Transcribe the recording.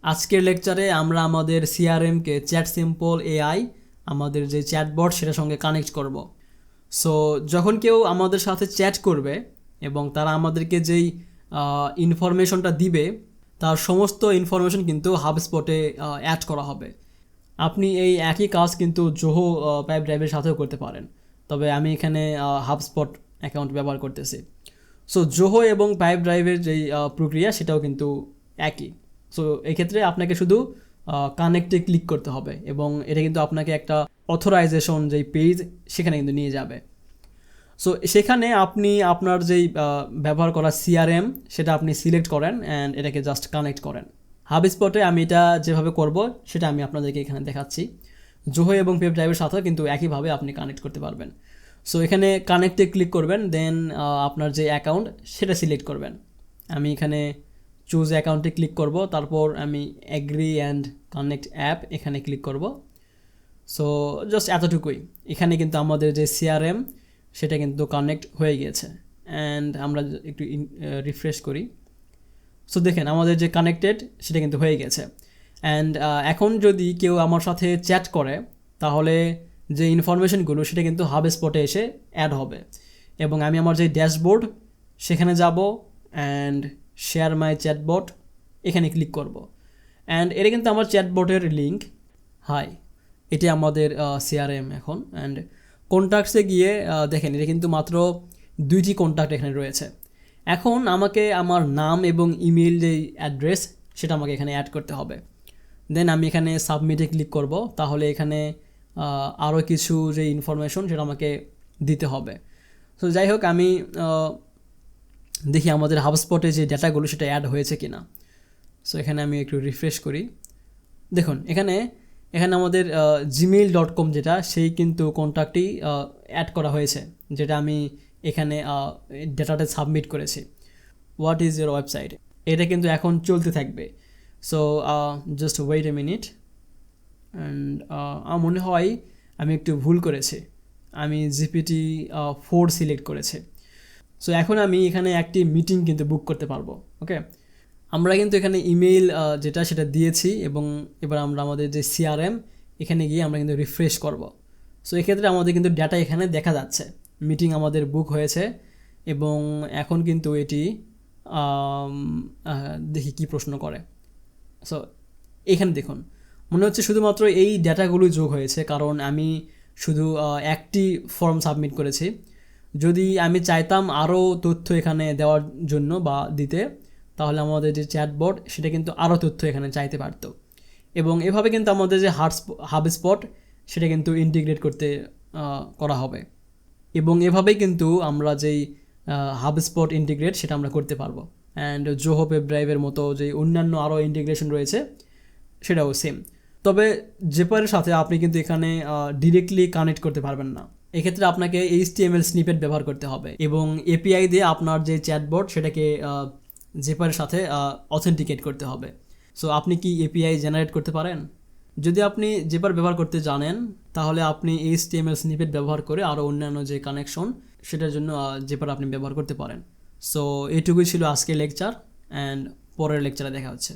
আজকের লেকচারে আমরা আমাদের সিআরএমকে চ্যাট সিম্পল এআই আমাদের যে চ্যাটবট সেটার সঙ্গে কানেক্ট করব। সো যখন কেউ আমাদের সাথে চ্যাট করবে এবং তারা আমাদেরকে যেই ইনফরমেশনটা দিবে তার সমস্ত ইনফরমেশন কিন্তু হাবস্পটে অ্যাড করা হবে। আপনি এই একই কাজ কিন্তু জোহো পাইপ ড্রাইভের সাথেও করতে পারেন, তবে আমি এখানে হাবস্পট অ্যাকাউন্ট ব্যবহার করতেছি। সো জোহো এবং পাইপ ড্রাইভের যেই প্রক্রিয়া সেটাও কিন্তু একই। সো এক্ষেত্রে আপনাকে শুধু কানেক্টে ক্লিক করতে হবে এবং এটা কিন্তু আপনাকে একটা অথরাইজেশন যেই পেজ সেখানে কিন্তু নিয়ে যাবে। সো সেখানে আপনি আপনার যেই ব্যবহার করা সিআরএম সেটা আপনি সিলেক্ট করেন অ্যান্ড এটাকে জাস্ট কানেক্ট করেন। হাবস্পটে আমি এটা যেভাবে করব সেটা আমি আপনাদেরকে এখানে দেখাচ্ছি। জোহো এবং পেপ ড্রাইভের সাথেও কিন্তু একইভাবে আপনি কানেক্ট করতে পারবেন। সো এখানে কানেক্টে ক্লিক করবেন, দেন আপনার যে অ্যাকাউন্ট সেটা সিলেক্ট করবেন। আমি এখানে চুজ অ্যাকাউন্টে ক্লিক করব, তারপর আমি অ্যাগ্রি অ্যান্ড কানেক্ট অ্যাপ এখানে ক্লিক করব। সো জাস্ট এতটুকুই। এখানে কিন্তু আমাদের যে সিআরএম সেটা কিন্তু কানেক্ট হয়ে গিয়েছে অ্যান্ড আমরা একটু রিফ্রেশ করি। সো দেখেন আমাদের যে কানেক্টেড সেটা কিন্তু হয়ে গেছে। অ্যান্ড এখন যদি কেউ আমার সাথে চ্যাট করে তাহলে যে ইনফরমেশনগুলো সেটা কিন্তু হাবস্পটে এসে অ্যাড হবে এবং আমি আমার যে ড্যাশবোর্ড সেখানে যাব অ্যান্ড শেয়ার মাই চ্যাটবট এখানে ক্লিক করব। অ্যান্ড এটা কিন্তু আমার চ্যাটবটের লিঙ্ক। হাই, এটি আমাদের সিআরএম এখন। অ্যান্ড কন্ট্যাক্টসে গিয়ে দেখেন এটা কিন্তু মাত্র 2টি কন্ট্যাক্ট এখানে রয়েছে। এখন আমাকে আমার নাম এবং ইমেল যে অ্যাড্রেস সেটা আমাকে এখানে অ্যাড করতে হবে। দেন আমি এখানে সাবমিটে ক্লিক করব, তাহলে এখানে আরও কিছু যে ইনফরমেশন সেটা আমাকে দিতে হবে। সো যাই হোক, আমি দেখি আমাদের হাবস্পটে যে ডেটাগুলো সেটা অ্যাড হয়েছে কি না। সো এখানে আমি একটু রিফ্রেশ করি। দেখুন এখানে আমাদের gmail.com যেটা সেই কিন্তু কন্ট্যাক্টই অ্যাড করা হয়েছে, যেটা আমি এখানে ডেটাটা সাবমিট করেছি। হোয়াট ইজ ইউর ওয়েবসাইট, এটা কিন্তু এখন চলতে থাকবে। So just wait a minute. And আমার মনে হয় আমি একটু ভুল করেছি, আমি GPT-4 সিলেক্ট করেছি। সো এখন আমি এখানে একটি মিটিং কিন্তু বুক করতে পারবো। ওকে, আমরা কিন্তু এখানে ইমেইল যেটা সেটা দিয়েছি এবং এবার আমরা আমাদের যে সিআরএম এখানে গিয়ে আমরা কিন্তু রিফ্রেশ করব। সো এক্ষেত্রে আমাদের কিন্তু ডাটা এখানে দেখা যাচ্ছে, মিটিং আমাদের বুক হয়েছে এবং এখন কিন্তু এটি দেখি কি প্রশ্ন করে। সো এখানে দেখুন মনে হচ্ছে শুধুমাত্র এই ডেটাগুলোই যোগ হয়েছে, কারণ আমি শুধু একটি ফর্ম সাবমিট করেছি। যদি আমি চাইতাম আরও তথ্য এখানে দেওয়ার জন্য বা দিতে, তাহলে আমাদের যে চ্যাটবট সেটা কিন্তু আরও তথ্য এখানে চাইতে পারতো এবং এভাবে কিন্তু আমাদের যে হাবস্পট সেটা কিন্তু ইন্টিগ্রেট করতে করা হবে এবং এভাবেই কিন্তু আমরা যেই হাবস্পট ইন্টিগ্রেট সেটা আমরা করতে পারবো। অ্যান্ড জোহো পেপ ড্রাইভের মতো যে অন্যান্য আরও ইন্টিগ্রেশন রয়েছে সেটাও সেম। তবে জেপারের সাথে আপনি কিন্তু এখানে ডিরেক্টলি কানেক্ট করতে পারবেন না। এক্ষেত্রে আপনাকে HTML স্নিপেট ব্যবহার করতে হবে এবং এপিআই দিয়ে আপনার যে চ্যাটবট সেটাকে জেপারের সাথে অথেন্টিকেট করতে হবে। সো আপনি কি এপিআই জেনারেট করতে পারেন? যদি আপনি জেপার ব্যবহার করতে জানেন তাহলে আপনি HTML স্নিপেট ব্যবহার করে আরও অন্যান্য যে কানেকশন সেটার জন্য জেপার আপনি ব্যবহার করতে পারেন। সো এইটুকুই ছিল আজকের লেকচার, অ্যান্ড পরের লেকচারে দেখা হচ্ছে।